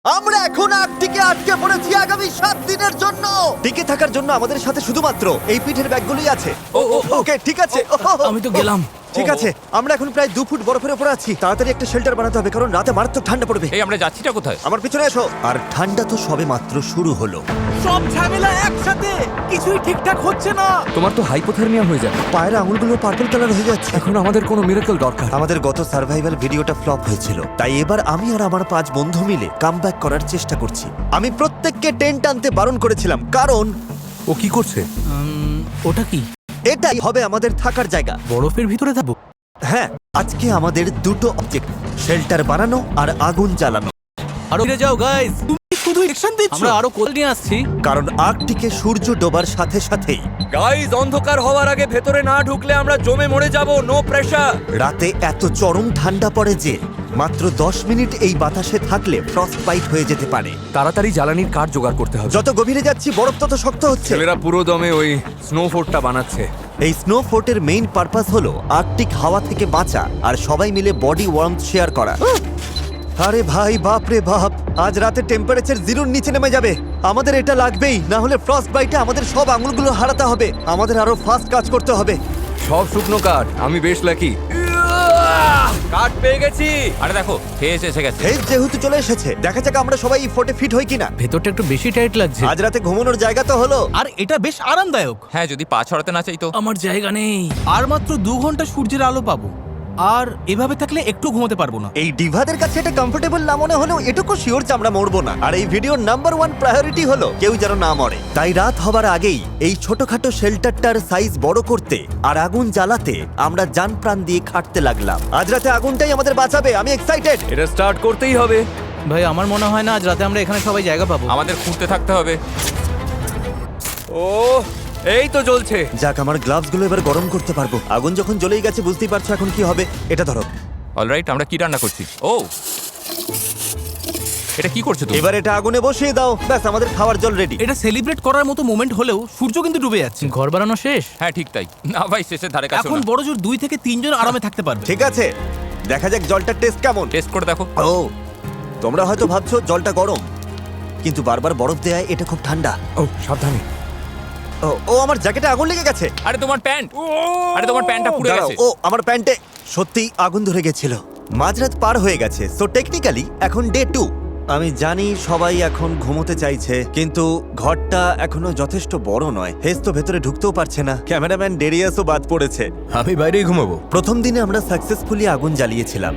আমরা এখন আর্কটিকে আটকে পড়েছি আগামী 7 দিনের জন্য। টিকে থাকার জন্য আমাদের সাথে শুধুমাত্র এই পিঠের ব্যাগগুলোই আছে। ওকে ঠিক আছে। আমি তো গেলাম। ঠিক আছে, আমরা এখন প্রায় 2 ফুট বরফের উপরে আছি। তাড়াতাড়ি একটা শেল্টার বানাতে হবে, কারণ রাতে মারাত্মক ঠান্ডা পড়বে। এই আমরা যাচ্ছিটা কোথায়? আমার পিছনে এসো। আর ঠান্ডা তো সবে মাত্র শুরু হলো। সব ঝামেলা একসাথে, কিছুই ঠিকঠাক হচ্ছে না। তোমার তো হাইপোথার্মিয়া হয়ে যাবে। পায়ের আঙুলগুলো পার্পল কালার হয়ে যাচ্ছে। এখন আমাদের কোনো মিরাকল দরকার। আমাদের গত সার্ভাইভাল ভিডিওটা ফ্লপ হয়েছিল, তাই এবার আমি আর আমার 5 বন্ধু মিলে কামব্যাক করার চেষ্টা করছি। আমি প্রত্যেককে টেন্ট আনতে বারণ করেছিলাম, কারণ ও কি করছে? ওটা কি? এটাই হবে আমাদের থাকার জায়গা। বরফের ভিতরে থাকবো? হ্যাঁ, আজকে আমাদের দুটো অবজেক্ট, শেল্টার বানানো আর আগুন জ্বালানো। আরো ফিরে যাও গাইস, তুমি শুধু ইলেকশন দিচ্ছ। আমরা আরো কোল নিয়ে আসছি। কারণ আর্কটিকে সূর্য ডোবার সাথে সাথেই গাইস, অন্ধকার হওয়ার আগে ভেতরে না ঢুকলে আমরা জমে মরে যাব। No pressure. রাতে এত চরম ঠান্ডা পড়ে যে মাত্র 10 মিনিট এই বাতাসে থাকলে ফ্রস্ট বাইট হয়ে যেতে পারে। তাড়াতাড়ি জ্বালানির কাঠ জোগাড় করতে হবে। যত গভীরে যাচ্ছি বরফ তত শক্ত হচ্ছে। ছেলেরা পুরো দমে ওই স্নো ফোর্টটা বানাচ্ছে। এই স্নো ফোর্টের মেইন পারপাস হলো আর্কটিক হাওয়া থেকে বাঁচা আর সবাই মিলে বডি ওয়ার্মথ শেয়ার করা। আরে ভাই, বাপ রে বাপ, আজ রাতে টেম্পারেচার 0-র নিচে নেমে যাবে। আমাদের এটা লাগবেই, না হলে ফ্রস্ট বাইটে আমাদের সব আঙুলগুলো হারাতে হবে। আমাদের আরো ফাস্ট কাজ করতে হবে। সব শুকনো কাঠ। আমি বেশ লাকি। কাঠ পেয়ে গেছি। আরে দেখো, খেয়ে এসে গেছে। হেজ যেহেতু চলে এসেছে, দেখা যাক আমরা সবাই এই ফোর্টে ফিট হই কিনা। ভেতরটা একটু বেশি টাইট লাগছে। আজ রাতে ঘুমানোর জায়গা তো হলো। আর এটা বেশ আরামদায়ক। হ্যাঁ, যদি পা ছড়াতে না চাই তো। আমার জায়গা নেই। আর মাত্র 2 ঘন্টা সূর্যের আলো পাবো, আর এভাবে থাকলে একটু ঘুমোতে পারবো না। এই ডিভাদের কাছে এটা কমফোর্টেবল না মনে হলেও এটুকু শিওর যে আমরা মরবো না। আর এই ভিডিওর নাম্বার 1 প্রায়োরিটি হলো কেউ যেন না মরে। তাই রাত হবার আগেই এই ছোটখাটো শেল্টারটার সাইজ বড় করতে আর আগুন জ্বালাতে আমরা জান প্রাণ দিয়ে খাটতে লাগলাম। আজ রাতে আগুনটাই আমাদের বাঁচাবে। আমি এক্সাইটেড। এটা স্টার্ট করতেই হবে। ভাই, আমার মনে হয় না আজ রাতে আমরা এখানে সবাই জায়গা পাবো। আমাদের খুঁড়তে থাকতে হবে। ও, এই তো জ্বলছে। যাক, আমার গ্লাভস গুলো এবার গরম করতে পারবো। আগুন যখন জ্বলেই গেছে বুঝতেই পারছো এখন কি হবে। এটা ধরো। অলরাইট, আমরা কি রান্না করছি? ও, এটা কি করছো তুমি? এবার এটা আগুনে বসিয়ে দাও। ব্যাস, আমাদের খাওয়ার জল রেডি। এটা সেলিব্রেট করার মতো মোমেন্ট হলেও সূর্য কিন্তু ডুবে যাচ্ছে। ঘর বানানো শেষ। হ্যাঁ, ঠিক তাই। না ভাই, শেষের ধারে কাছে এখন না। বড় জোর 2 থেকে 3 জন আরামে থাকতে পারবে। ঠিক আছে, দেখা যাক জলটার টেস্ট কেমন। টেস্ট করে দেখো। ও, তোমরা হয়তো ভাবছো জলটা গরম, কিন্তু বারবার বরফ দেয় এটা খুব ঠান্ডা। ও, সাবধানে। ও, আমার জ্যাকেটে আগুন লেগে গেছে। আরে তোমার প্যান্ট, আরে তোমার প্যান্টটা পুড়ে দাঁড়াও, গেছে। ও আমার প্যান্টে সত্যি আগুন ধরে গেছিল। মাঝরাত পার হয়ে গেছে, সো টেকনিক্যালি এখন ডে 2। আমি জানি সবাই এখন ঘুমোতে চাইছে, কিন্তু ঘরটা এখনো যথেষ্ট বড় নয়। হেজ তো ভেতরে ঢুকতেও পারছে না। ক্যামেরাম্যান ডেরিয়াসও বাদ পড়েছে। আমি বাইরেই ঘুমাবো। প্রথম দিনে আমরা সাকসেসফুলি আগুন জ্বালিয়েছিলাম,